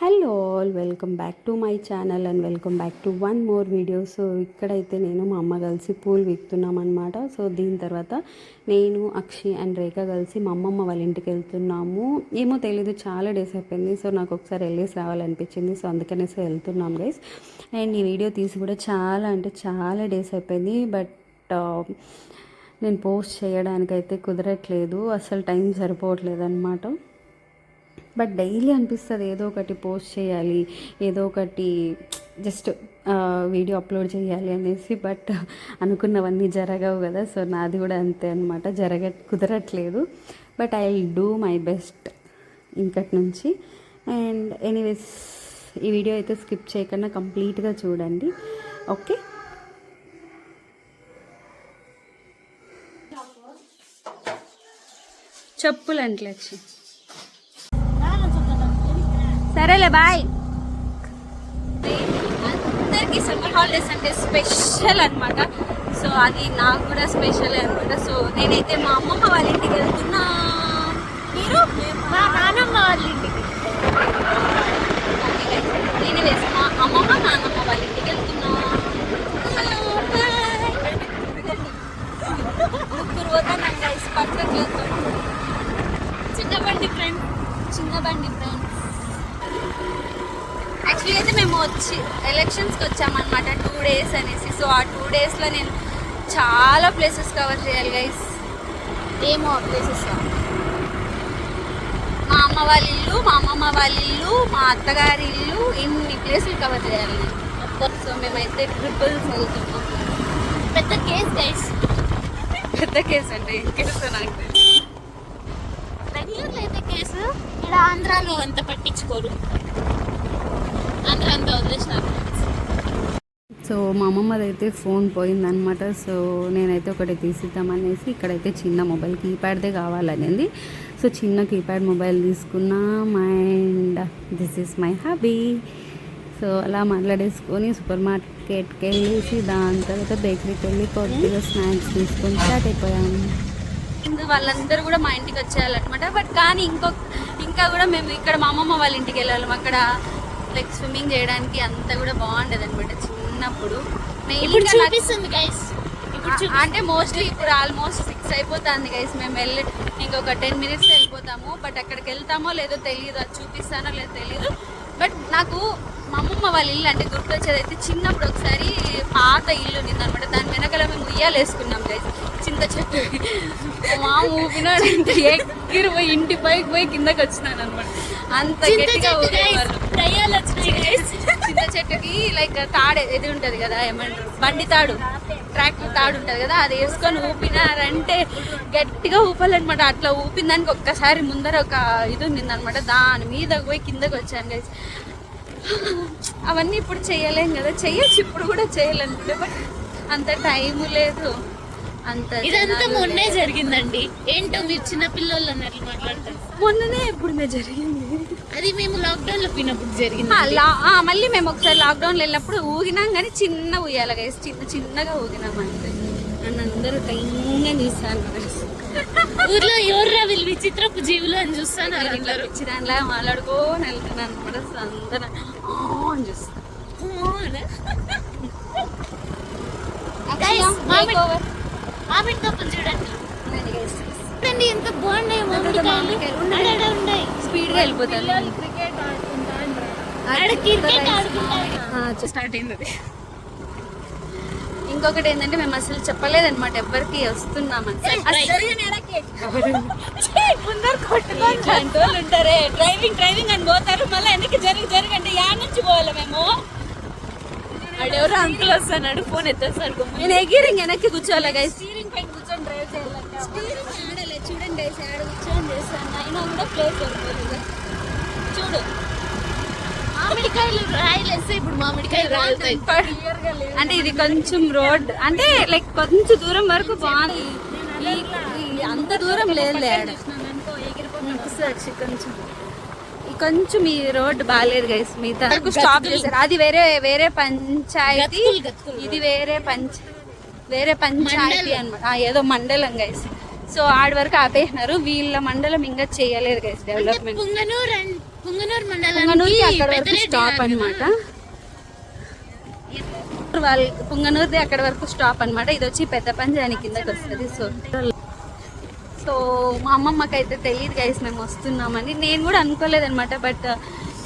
Hello all, welcome back to my channel and welcome back to one more video. So ఇక్కడైతే నేను మా అమ్మ కలిసి పూలు విక్కుతున్నాం అనమాట. సో దీని తర్వాత నేను అక్షి అండ్ రేఖ కలిసి మా అమ్మమ్మ వాళ్ళ ఇంటికి వెళ్తున్నాము. ఏమో తెలీదు, చాలా డేస్ అయిపోయింది. సో నాకు ఒకసారి వెళ్ళేసి రావాలనిపించింది. సో అందుకనేసి వెళ్తున్నాం గైస్. అండ్ ఈ వీడియో తీసి కూడా చాలా డేస్ అయిపోయింది. బట్ నేను పోస్ట్ చేయడానికైతే కుదరట్లేదు, అసలు టైం సరిపోవట్లేదు అనమాట. బట్ డైలీ అనిపిస్తుంది ఏదో ఒకటి పోస్ట్ చేయాలి, ఏదో ఒకటి జస్ట్ వీడియో అప్లోడ్ చేయాలి అనేసి. బట్ అనుకున్నవన్నీ జరగవు కదా. సో నాది కూడా అంతే అనమాట, కుదరట్లేదు. But I will do my best ఇంకటి నుంచి. అండ్ ఎనీవేస్, ఈ వీడియో అయితే స్కిప్ చేయకుండా కంప్లీట్గా చూడండి, ఓకే? చెప్పులు అంటలే, సరేలే బాయ్. అందరికీ సమ్మర్ హాలిడేస్ అంటే స్పెషల్ అనమాట. సో అది నాకు కూడా స్పెషల్ అనమాట. సో నేనైతే మా అమ్మమ్మ వాళ్ళ ఇంటికి వెళ్తున్నా. మీరు? మా నాన్నమ్మ వాళ్ళ ఇంటికి. నేను వేసి మా అమ్మమ్మ నాన్నమ్మ వాళ్ళ ఇంటికి వెళ్తున్నా. ముగ్గురు పోతాను గైస్, పక్కకి చిన్న బండి ఫ్రెండ్స్. యాక్చువల్లీ అయితే మేము ఎలక్షన్స్కి వచ్చామన్నమాట 2 days అనేసి. సో ఆ 2 daysలో నేను చాలా ప్లేసెస్ కవర్ చేయాలి గైస్. ఏమో ప్లేసెస్, మా అమ్మ వాళ్ళ ఇల్లు, మా అమ్మమ్మ వాళ్ళ ఇల్లు, మా అత్తగారి ఇల్లు, ఇన్ని ప్లేసులు కవర్ చేయాలి నేను. సో మేమైతే ట్రిపుల్స్ వెళ్తున్నాం. పెద్ద కేసు గైస్, పెద్ద కేసు అంటే కేసు నాకు బెంగళూరులో అయితే కేసు, ఇక్కడ ఆంధ్రాలో అంత పట్టించుకోరు, ఆంధ్ర అంతా వదిలేసినారు. సో మా అమ్మమ్మది అయితే ఫోన్ పోయిందనమాట. సో నేనైతే ఒకటి తీసిద్దామనేసి ఇక్కడైతే చిన్న మొబైల్, కీప్యాడ్దే కావాలనేది. సో చిన్న కీప్యాడ్ మొబైల్ తీసుకున్నాం. And this is my hobby. So అలా మాట్లాడేసుకొని సూపర్ మార్కెట్కి వెళ్ళేసి దాని తర్వాత బేకరీకి వెళ్ళి కొద్దిగా స్నాక్స్ తీసుకొని స్టార్ట్ అయిపోయాము. వాళ్ళందరూ కూడా మా ఇంటికి వచ్చేయాలన్నమాట. బట్ కానీ ఇంకా కూడా మేము ఇక్కడ మా అమ్మమ్మ వాళ్ళ ఇంటికి వెళ్ళాము. అక్కడ లైక్ స్విమ్మింగ్ చేయడానికి అంతా కూడా బాగుండేది అనమాట చిన్నప్పుడు. అంటే మోస్ట్లీ ఇప్పుడు ఆల్మోస్ట్ 6 అయిపోతుంది గైస్. మేము ఇంకొక 10 minutes వెళ్ళిపోతాము. బట్ అక్కడికి వెళ్తామో లేదో తెలియదు, అది చూపిస్తానో లేదో తెలియదు. బట్ నాకు మా అమ్మమ్మ వాళ్ళ ఇల్లు అంటే గుర్తొచ్చేది అయితే చిన్నప్పుడు ఒకసారి పాత ఇల్లు ఉండిందనమాట. దాని వెనకాల మేము ఉయ్యాలు వేసుకున్నాం గైస్, చింత చెట్టు. మా ఊపినాడంటే ఎగిరి పోయి ఇంటి పైకి పోయి కిందకి వచ్చినాను అనమాట. అంత గట్టిగా చింత చెట్టుకి లైక్ తాడు ఇది ఉంటుంది కదా, ఏమంటారు, బండి తాడు, ట్రాక్టర్ తాడు ఉంటుంది కదా, అది వేసుకొని ఊపినారంటే గట్టిగా ఊపాలన్నమాట. అట్లా ఊపిన దానికి ఒక్కసారి ముందర ఒక ఇది ఉండిందనమాట, దాని మీద పోయి కిందకి వచ్చాను గైస్. అవన్నీ ఇప్పుడు చేయలేం కదా, చెయ్యొచ్చు ఇప్పుడు కూడా చేయాలనుకుంటే, బట్ అంత టైము లేదు. అంత ఇదంతా మొన్నే జరిగిందండి. ఏంటో మీరు చిన్న పిల్లలు అన్నట్లు మాట్లాడతారు. మొన్ననే ఎప్పుడు జరిగింది అది, మేము లాక్డౌన్ లో పోయినప్పుడు జరిగింది. మళ్ళీ మేము ఒకసారి లాక్డౌన్లో వెళ్ళినప్పుడు ఊగినాం, కానీ చిన్న ఊయాలి గైస్, చిన్నగా ఊగినాం అంతే. నన్ను అందరూ టైంగా చూస్తాను. ఊర్లో ఎవర్రా వీళ్ళు విచిత్రపు జీవులు అని చూస్తాను. చిరాన్లా మాట్లాడుకోని వెళ్తున్నాను అనమాట. అందరూ అని చూస్తాను. మామిడి తప్పులు చూడండి, ఎంత బాగున్నాయి మామిడికాయలు. ఉన్నాయి, స్పీడ్గా వెళ్ళిపోతాను. క్రికెట్ ఆడుకుంటారు. స్టార్ట్ అయింది. ఇంకొకటి ఏంటంటే మేము అసలు చెప్పలేదన్నమాట ఎవ్వరికి వస్తున్నామని. ముందర కొట్టుకోవాలి ఉంటారే, డ్రైవింగ్ అని పోతారు, మళ్ళీ వెనక్కి జరగండి యా నుంచి పోవాలి మేము. ఆడెవరో అంకుల్ వస్తాడు, ఫోన్ ఎత్తేస్తాడు. నేను ఎగిరి వెనక్కి కూర్చోవాలి గైస్, స్టీరింగ్ పైన కూర్చొని డ్రైవ్ చేయాలంటే. స్టీరింగ్ ఆడలే చూడండి గైస్, ఆడ కూర్చొని చేస్తాను. అయినా కూడా ప్లేస్ దొరుకుతుంది చూడు. మామిడికాయలు రాయలేస్తే ఇప్పుడు మామిడికాయలు రాలుతాయి. అంటే ఇది కొంచెం రోడ్ అంటే లైక్ కొంచెం దూరం వరకు బాగుంది, అంత దూరం లేదు. కొంచెం ఈ రోడ్ బాగాలేదు గైస్, మిగతా స్టాప్ చేశారు. అది వేరే పంచాయతీ, ఇది వేరే పంచాయతీ అనమాట, ఏదో మండలం గైస్. సో ఆడి వరకు ఆపేసినారు. వీళ్ళ మండలం ఇంకా చేయలేదు గైస్ డెవలప్మెంట్. పుంగనూరు పుంగనూరుకి అక్కడ వరకు స్టాప్ అనమాట. వాళ్ళ పుంగనూరుది అక్కడ వరకు స్టాప్ అనమాట. ఇది వచ్చి పెద్ద పంజాని కిందకి వస్తుంది. సో మా అమ్మమ్మకి అయితే తెలియదు గైస్ మేము వస్తున్నామని. నేను కూడా అనుకోలేదు అనమాట. బట్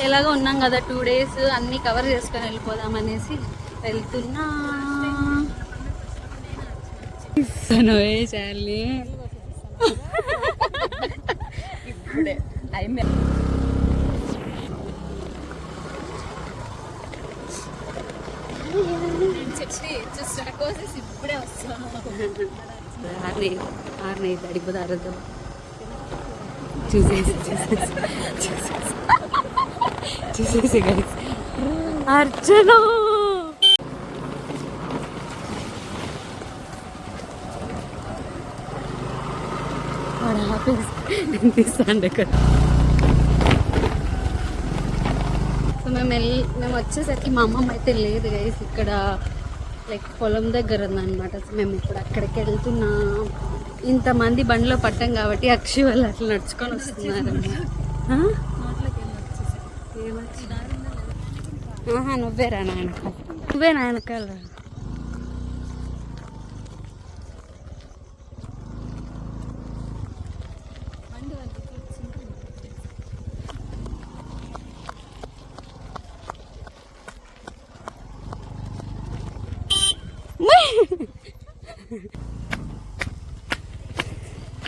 ఎలాగో ఉన్నాం కదా 2 days అన్నీ కవర్ చేసుకొని వెళ్ళిపోదాం అనేసి వెళ్తున్నా. చాలి ఇప్పుడే ఇప్పుడే వస్తాను. 6 అడిగిపోతారు చూసేసి గైస్. అర్చన అనిపిస్తాండే కదా. సో మేము వచ్చేసరికి మా అమ్మమ్మ అయితే లేదు గైస్. ఇక్కడ లైక్ పొలం దగ్గర ఉందన్నమాట. సో మేము ఇప్పుడు అక్కడికి వెళ్తున్నా. ఇంతమంది బండిలో పట్టాం కాబట్టి అక్షి వాళ్ళు అట్లా నడుచుకొని వస్తున్నారు. నువ్వేరా నాయన, నువ్వే నాయనకాల.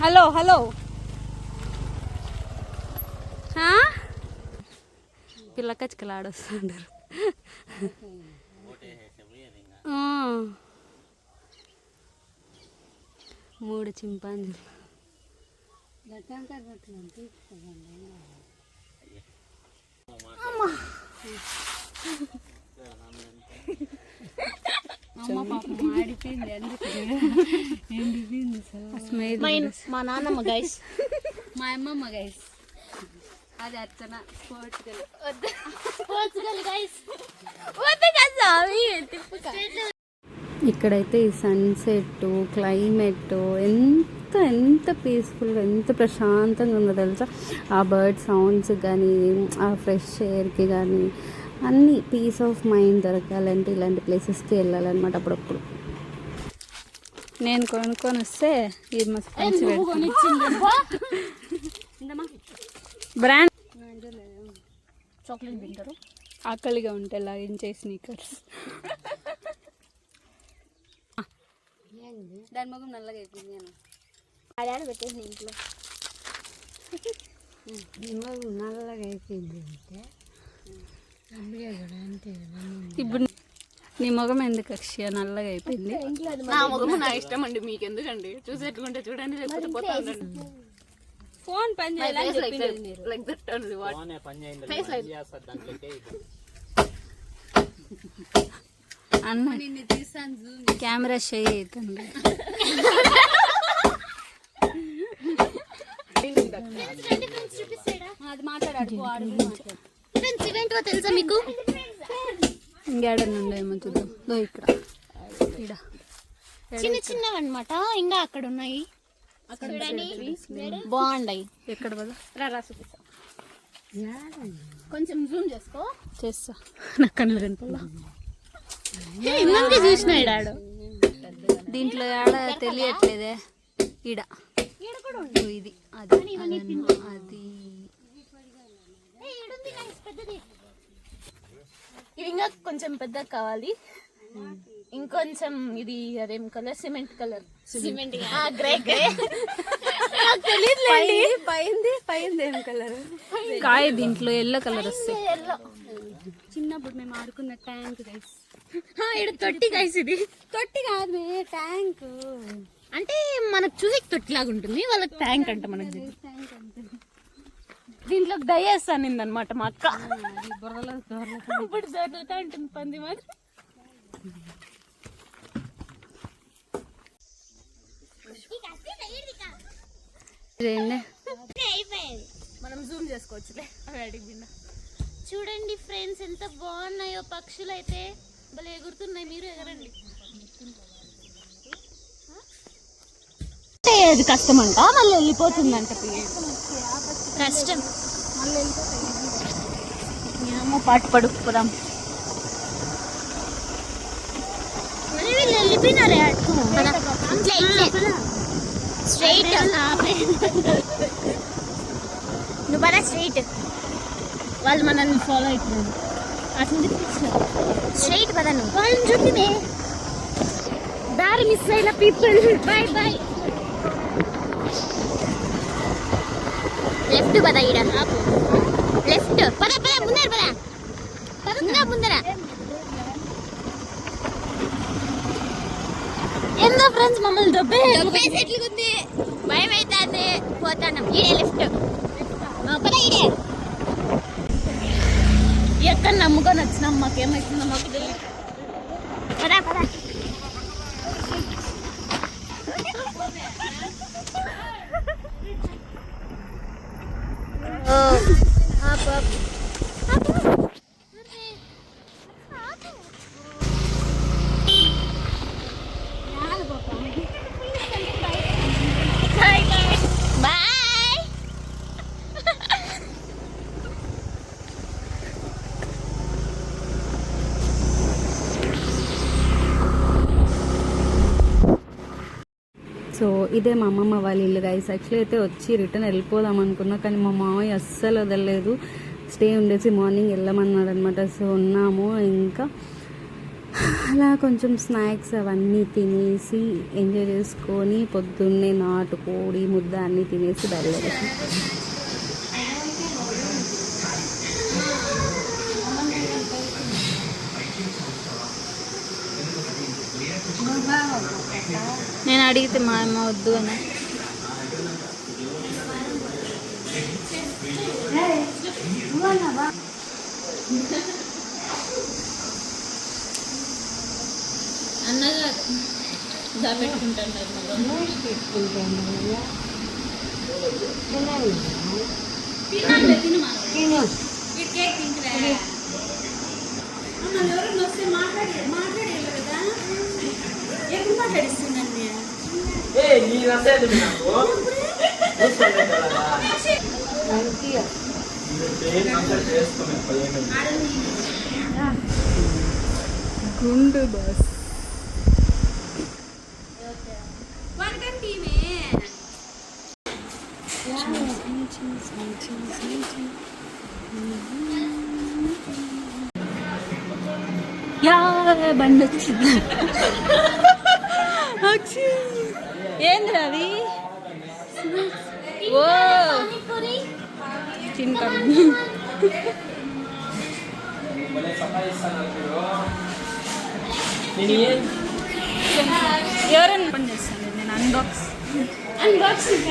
Hello hello పిల్లకచ్చికలు ఆడొస్తుంటారు. 3 చింపాంజీలు. మా నాన్నమ్మ గైస్, మా అమ్మమ్మ గైస్. అది అర్చన ఇక్కడైతే ఈ సన్సెట్ క్లైమేట్ ఎంత పీస్ఫుల్గా ఎంత ప్రశాంతంగా ఉందో తెలుసా. ఆ బర్డ్ సౌండ్స్ కానీ ఆ ఫ్రెష్ ఎయిర్కి కానీ అన్నీ పీస్ ఆఫ్ మైండ్ దొరకాలంటే ఇలాంటి ప్లేసెస్కి వెళ్ళాలన్నమాట అప్పుడప్పుడు. నేను కొనుక్కొని వస్తే ఇది బ్రాండ్ చాక్లెట్ తింటారు. ఆకలిగా ఉంటే లాగించే స్నీకర్స్. దాని మొగం నల్లగా అయిపోయింది. నేను అడాడ పెట్టేసి ఇంట్లో నల్లగా అయిపోయింది అంటే ఇప్పుడు నీ మొగం ఎందుకు అక్షయ నల్లగా అయిపోయింది? నా మొగం నా ఇష్టం అండి, మీకు ఎందుకండి? చూసేట్టుకుంటే చూడండి, లేకపోతే పోతా ఉండండి. ఫోన్ పని చేయాలి అన్న. నిన్ను తీసాను కెమెరా షై అవుతుంది. అది మాట్లాడాడు తెలుసా మీకు? ఇంకేడన్నా ఉండేమో చూద్దాం. ఇక్కడ చిన్న చిన్నవి అనమాట. ఇంకా అక్కడ ఉన్నాయి, బాగున్నాయి. ఎక్కడ కదా కొంచెం జూమ్ చేసుకో. చేస్తా, నాకు కళ్ళు కనిపల్లా. చూసినాడు దీంట్లో ఏడ తెలియట్లేదే. ఈడ ఇది అది అది ఇది ఇంకా కొంచెం పెద్ద కావాలి. ఇంకొంచెం ఇది అదేం colour? Cement colour. Grey grey పైంది ఏం కలర్? కాయ దీంట్లో ఎల్లో కలర్ వస్తాయి. చిన్నప్పుడు మేము ఆడుకున్న ట్యాంక్ గైస్. తొట్టి గైస్. ఇది తొట్టి కాదు, ట్యాంక్. అంటే మనకు చూసి తొట్టి లాగా ఉంటుంది, వాళ్ళకి ట్యాంక్ అంట. మనకి దీంట్లో దయేస్తాను అనమాట మా అక్క. ఇప్పుడు దొరలుతా ఉంటుంది పంది మరి. మనం జూమ్ చేసుకోవచ్చులే. అవి అడిగి చూడండి ఫ్రెండ్స్, ఎంత బాగున్నాయో పక్షులు. అయితే భలే ఎగురుతున్నాయి. మీరు ఎగరండి. అది కష్టమంట, మళ్ళీ వెళ్ళిపోతుందంట. కష్టం ఏమో, పాటు పడుకుపోదాం. వీళ్ళు వెళ్ళిపోయినారే అటు. స్ట్రైట్ నువ్వు పద, స్ట్రైట్. వాళ్ళు మనల్ని ఫాలో అవుతున్నారు. అట్లా స్ట్రైట్ పద, నువ్వు వాళ్ళని చూపినే. దారి మిస్ అయిన పీపుల్, బాయ్ బాయ్. లెఫ్ట్ పద, ఈడ లెఫ్ట్ పద పద, ముందర పద, ముందర. ఏందో ఫ్రెండ్స్ మమ్మల్ని దొబ్బేసేట్లుంది, భయం అవుతుంది. పోతాను. ఈడే లెఫ్ట్ పద, ఈడే. ఎక్కడ నమ్ముకొని వచ్చినాం, మాకేమవుతుందో మాకు తెలియదు. పద పద. సో ఇదే మా అమ్మమ్మ వాళ్ళ ఇల్లు గైస్. యాక్చువల్లీ అయితే వచ్చి రిటర్న్ వెళ్ళిపోదాం అనుకున్నా, కానీ మా మామయ్య అస్సలు వదలలేదు. స్టే ఉండేసి మార్నింగ్ వెళ్ళమన్నాడు అనమాట. సో ఉన్నాము. ఇంకా అలా కొంచెం స్నాక్స్ అవన్నీ తినేసి ఎంజాయ్ చేసుకొని పొద్దున్నే నాటుకోడి ముద్ద అన్నీ తినేసి బయలుదేరేసి నేను అడిగితే మా అమ్మ వద్దు అని. అన్నగా పెట్టుకుంటాను. గుండు బస్ బండి వచ్చింది. ఏంది రవి? ఓ తింటాను. ఎవరైనా పని చేస్తాను నేను. అన్బాక్సింగ్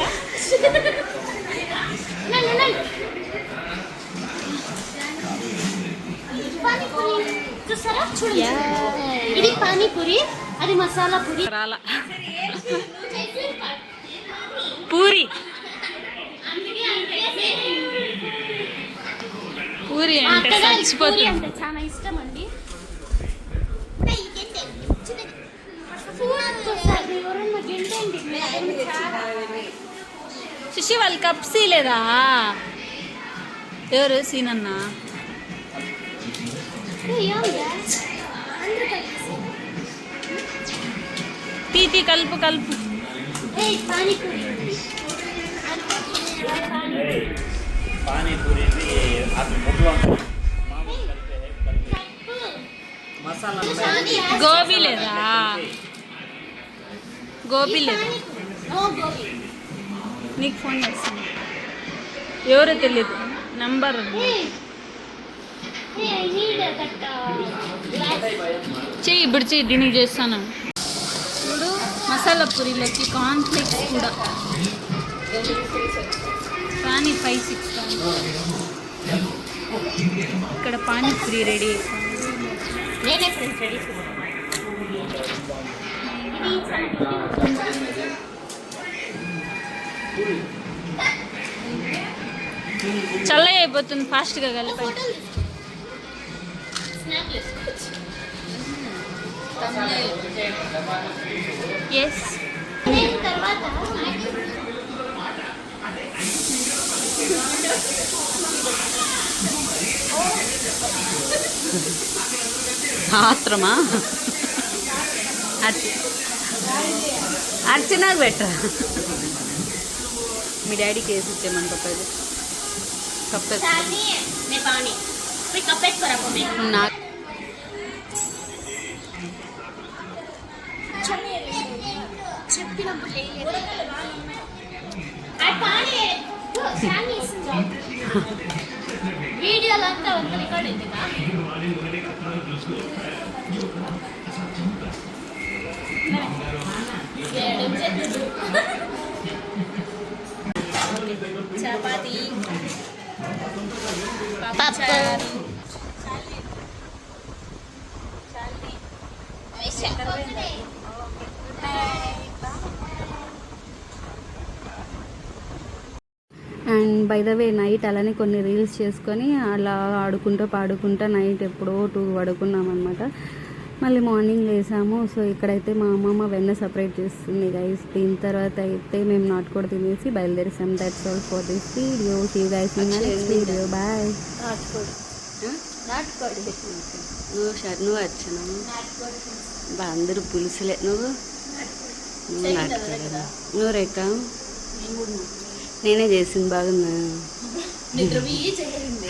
చూసారా, చూడండి. ఇది పానీపూరి, అది మసాలా పూరి. పూరి పూరి అంటే చచ్చిపోతుంది. అంటే చాలా ఇష్టం అండి. శశి వాళ్ళు కప్ సీలేదా? ఎవరు సీనన్న? తీతి కలుపు కలుపు. గోబీ లేదా? గోబీ లేదా? నీకు ఫోన్ చేస్తాను. ఎవరో తెలియదు నంబర్. చెయ్యి ఇప్పుడు చెయ్యి, దీనికి చేస్తాను. ఇప్పుడు మసాలా పూరీలోకి కాన్ఫ్లెక్స్ కూడా కానీ 5-6 ఇక్కడ పానీపూరి రెడీ. నేనే ఫ్రెండ్స్ రెడీ. చల్ల అయిపోతుంది ఫాస్ట్గా కలిపి. ఎస్ ఆత్రమా అర్చనకు పెట్టరా మీ డాడీకి వేసి ఇచ్చేమని కప్పేది నాకు చెప్పినప్పుడు వీడియోలో అంతా ఉంది రికార్డ్ ఎందుకా చపాతి పప్పు and by the way night అలానే కొన్ని రీల్స్ చేసుకొని అలా ఆడుకుంటూ పాడుకుంటూ నైట్ ఎప్పుడో 2 పడుకున్నాం అనమాట. మళ్ళీ మార్నింగ్ లేసాము. సో ఇక్కడైతే మా అమ్మమ్మ వెన్న సపరేట్ చేస్తుంది గైస్. దీని తర్వాత అయితే మేము నాటుకోడి తినేసి బయలుదేరిసాం. That's all for this video. See you guys in next video. Bye. నువ్వు వచ్చాను బా అందరూ పులుసులే. నువ్వు నాటుకోడి. నువ్వు రేఖ నేనే చేసింది బాగుందా? నిద్ర చేయండి.